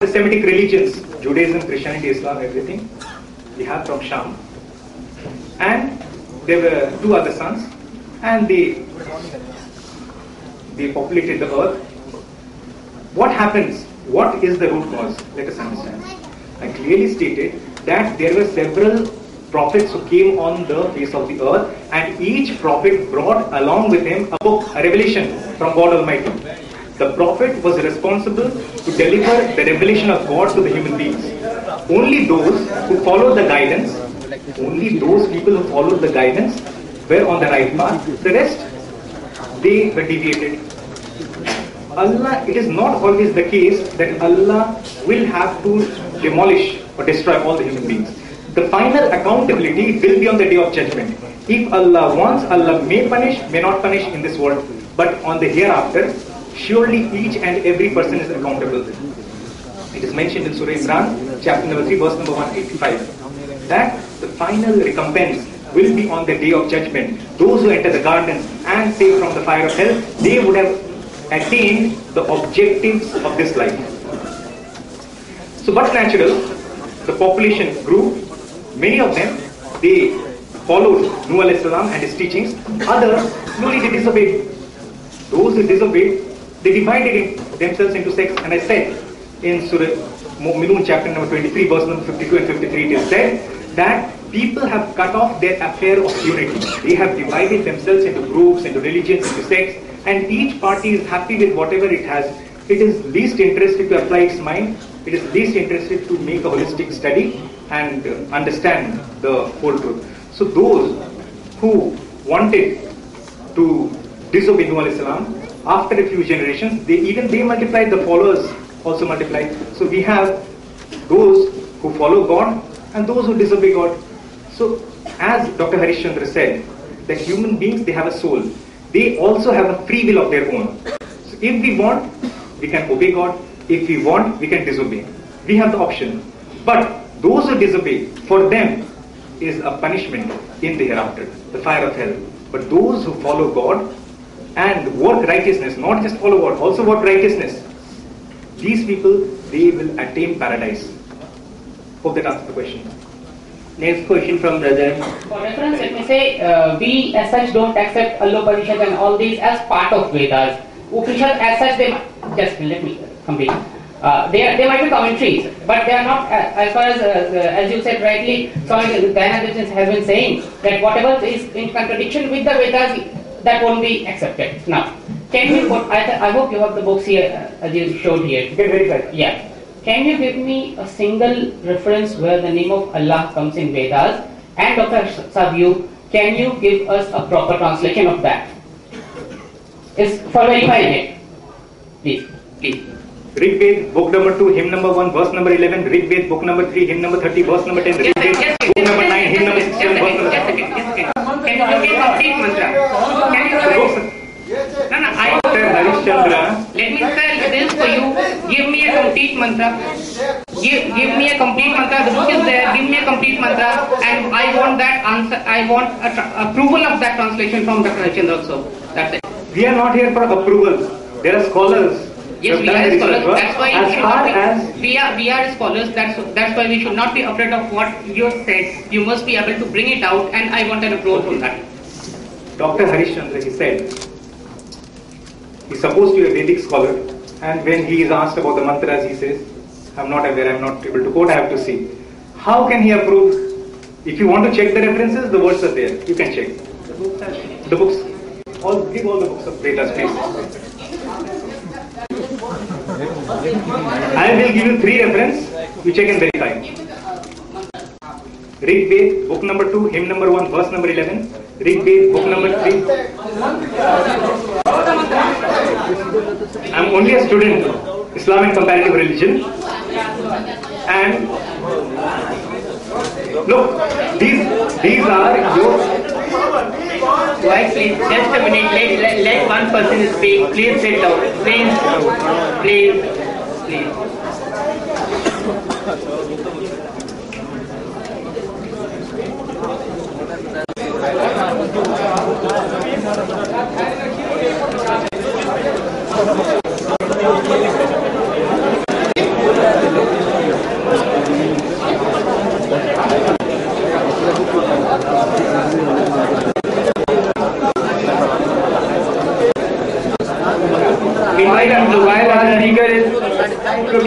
The Semitic religions, Judaism, Christianity, Islam, everything, we have from Sham. And there were two other sons, and they populated the earth. What happens? What is the root cause? Let us understand. I clearly stated that there were several prophets who came on the face of the earth, and each prophet brought along with him a book, a revelation from God Almighty. The prophet was responsible to deliver the revelation of God to the human beings. Only those who followed the guidance, only those people who followed the guidance were on the right path. The rest, they were deviated. Allah, it is not always the case that Allah will have to demolish or destroy all the human beings. The final accountability will be on the day of judgment. If Allah wants, Allah may punish, may not punish in this world, but on the hereafter, surely each and every person is accountable. It is mentioned in Surah Imran, chapter number 3, verse number 185, that the final recompense will be on the day of judgment. Those who enter the gardens and save from the fire of hell, they would have attained the objectives of this life. So what's natural? The population grew. Many of them, they followed Nuh alayhi salam and his teachings. Others, slowly they disobeyed. Those who disobeyed, they divided themselves into sects. And I said in Surah Mu'minun chapter number 23, verse number 52 and 53, it is said that people have cut off their affair of unity. They have divided themselves into groups, into religions, into sects, and each party is happy with whatever it has. It is least interested to apply its mind. It is least interested to make a holistic study and understand the whole truth. So those who wanted to disobey Nuh alayhi salam, after a few generations, they multiplied, the followers also multiplied. So we have those who follow God and those who disobey God. So as Dr. Harish Chandra said, that human beings, they have a soul. They also have a free will of their own. So if we want, we can obey God. If we want, we can disobey. We have the option. But those who disobey, for them is a punishment in the hereafter, the fire of hell. But those who follow God and work righteousness, not just follow God, also work righteousness, these people, they will attain paradise. Hope that answers the question. Next question from brother. For reference, let me say, we as such don't accept Allo-Upanishad and all these as part of Vedas. Upanishad as such, just let me complete. They might be commentaries, but they are not, as far as you said rightly, Swami Dayananda has been saying that whatever is in contradiction with the Vedas, that won't be accepted. Now, can you, I hope you have the books here, as you showed here. Okay, very good. Yeah. Can you give me a single reference where the name of Allah comes in Vedas? And Dr. Sabyu, can you give us a proper translation of that? It's for verifying it. Please. Rig Ved, book number 2, hymn number 1, verse number 11. Rig Ved, book number 3, hymn number 30, verse number 10. Rig Ved, book number 9, hymn number 67, verse number 10. Can you give a complete mantra? Can you Dr. Harish Chandra. Let me tell this for you. Give me a complete mantra. Give me a complete mantra. The book is there. Give me a complete mantra, and I want that answer. I want approval of that translation from Dr. Harish Chandra also. That's it. We are not here for approval. There are scholars. Yes, we are scholars. That's why we are scholars. That's why we should not be afraid of what you said. You must be able to bring it out, and I want an approval from that. Dr. Harish Chandra, he said, he's supposed to be a Vedic scholar, and when he is asked about the mantras, he says, I'm not aware, I'm not able to quote, I have to see. How can he approve? If you want to check the references, the words are there. You can check. The books. Give all the books of Vedas, please. I will give you 3 references, which I can verify. Rig Ved, book number 2, hymn number 1, verse number 11. Rig Ved, book number 3. I am only a student, Islam and comparative religion. And look, these are your... Why, please, just a minute, let one person speak. Please sit down. Please.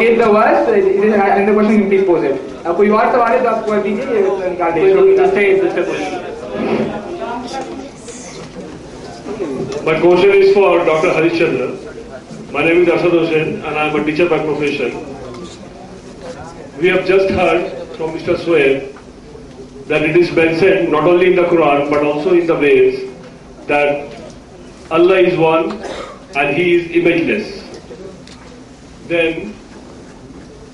escape the worst, and the question you please pose it. कोई और सवाल है तो आप कर दीजिए, ये निकाल दीजिए. My question is for Dr. Harishchandra. My name is Asad Hussain and I am a teacher by profession. We have just heard from Mr. Swail that it is mentioned not only in the Quran but also in the Veds that Allah is one and He is imageless. Then,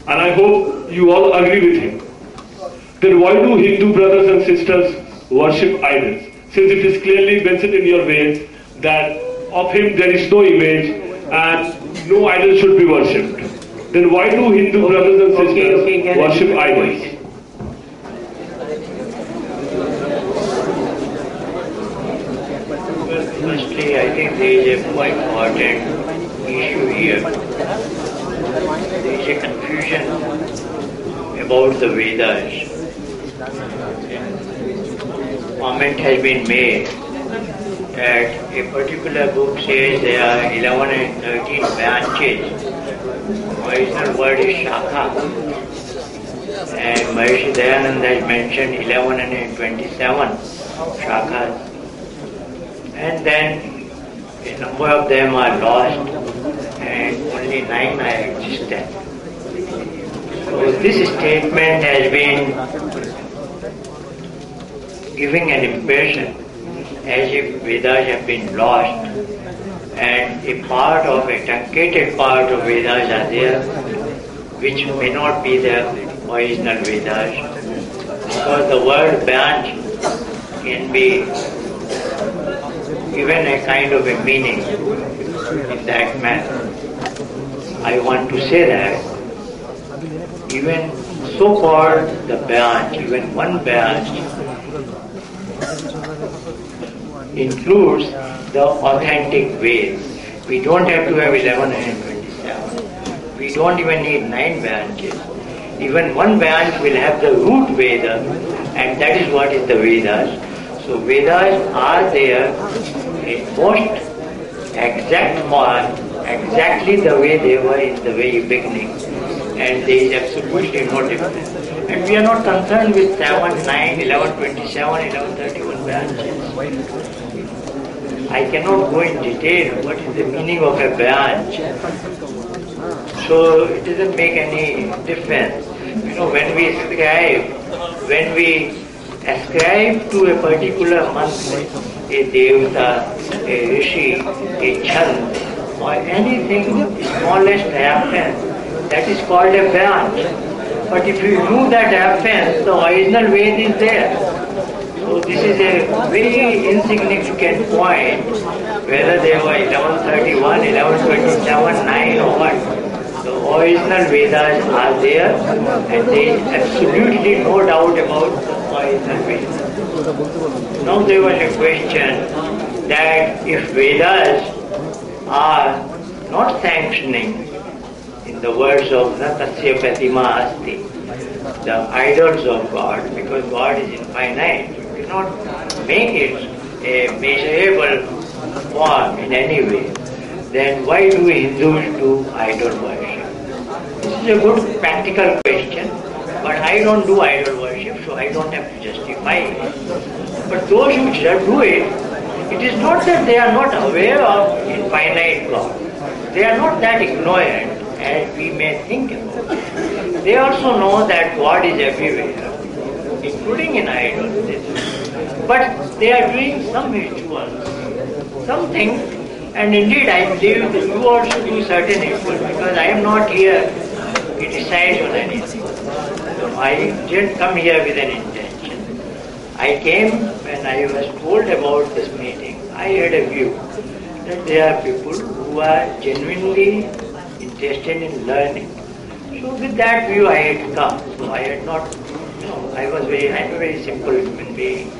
and I hope you all agree with him, then why do Hindu brothers and sisters worship idols? Since it is clearly mentioned in your Veds that of Him there is no image and no idol should be worshipped. Then why do Hindu brothers and sisters worship idols? Firstly, I think there is a quite important issue here. There is a confusion about the Vedas. Comment has been made that a particular book says there are 11 and 13 branches. Original word is Shakha. And Maharishi Dayananda has mentioned 11 and 27 Shakhas. And then a number of them are lost and only 9 are existent. So this statement has been giving an impression as if Vedas have been lost and a part of a truncated part of Vedas are there which may not be the original Vedas, because the word branch can be given a kind of a meaning in that manner. I want to say that even so-called the branch, even one branch includes the authentic Veds. We don't have to have 11 and 27. We don't even need 9 branches. Even one branch will have the root Veda, and that is what is the Vedas. So Vedas are there in most exact form, exactly the way they were in the very beginning, and there is absolutely no difference. And we are not concerned with 7, 9, 11, 27, 11, 31 branches. I cannot go in detail what is the meaning of a branch. So it doesn't make any difference. You know, when we ascribe to a particular mantra, a devata, a rishi, a chand, or anything smallest reference, that is called a branch. But if you remove that reference, the original Ved is there. So this is a very insignificant point, whether they were 1131, 1127, 9 or what. The original Vedas are there, and there is absolutely no doubt about the original Vedas. Now there was a question that if Vedas are not sanctioning, in the words of Natasya Pratima Asti, the idols of God, because God is infinite, you cannot make it a measurable form in any way, then why do Hindus do idol worship? This is a good practical question, but I don't do idol worship, so I don't have to justify it. But those who do it, it is not that they are not aware of infinite God. They are not that ignorant as we may think about. They also know that God is everywhere, including in idols. But they are doing some rituals, something, and indeed I believe that you also do certain rituals, because I am not here to criticize on anything. So I didn't come here with an intention. I came when I was told about this meeting. I had a view that there are people who are genuinely interested in learning. So with that view I had come. So I had not, I am a very simple human being.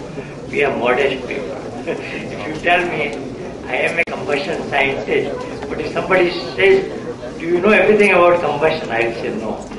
We are modest people. If you tell me I am a combustion scientist, but if somebody says, do you know everything about combustion? I will say no.